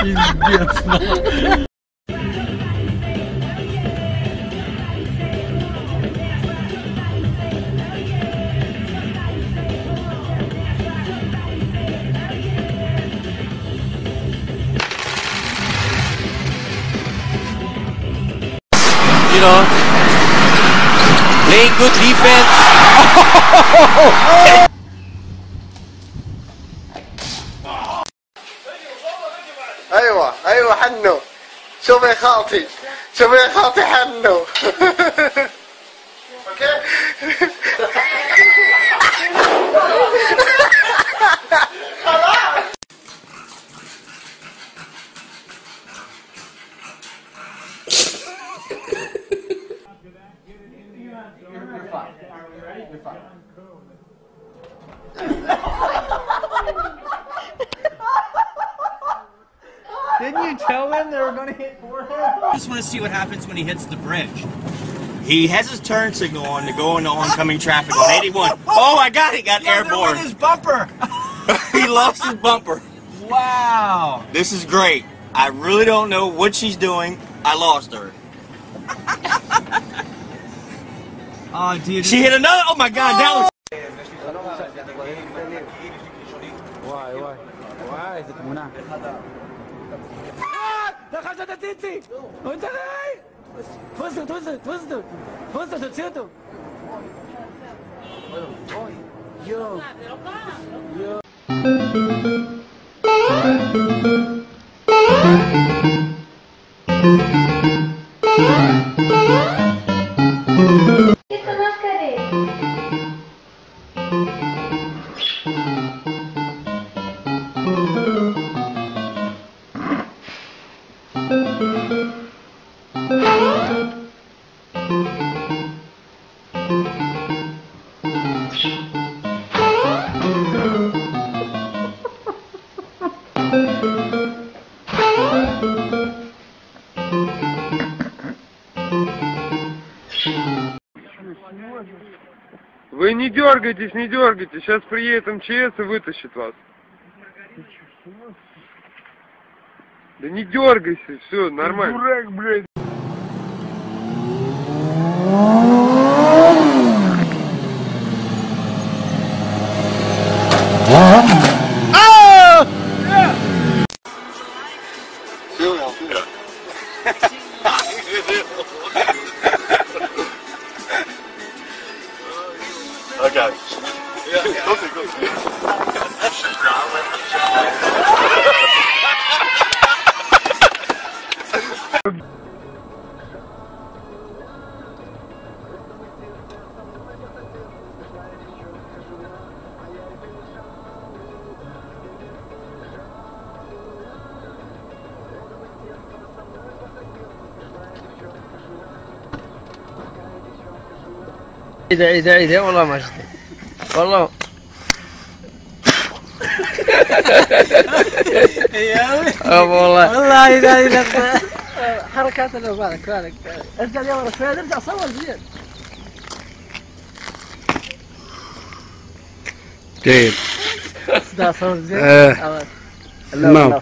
Пиздец, нахуй. You know, playing good defense. ايوه حنو. شوف يا خالتي حنو. اوكي. Didn't you tell him they were going to hit forehead? I just want to see what happens when he hits the bridge. He has his turn signal on to go on the oncoming traffic on 81. Oh my God, he got airborne. His bumper. He lost his bumper. Wow. This is great. I really don't know what she's doing. I lost her. Oh, dude. She hit another. Oh my God, that was. Вы не дергайтесь, сейчас приедет МЧС и вытащит вас. Да не дергайся, все нормально. Дурак, блядь. Okay. عيد والله ما شفت والله. والله إذا حركات اللي بالك ارجع يا ورا شوي، ارجع صور زين. جيد. ده صور زين. تمام.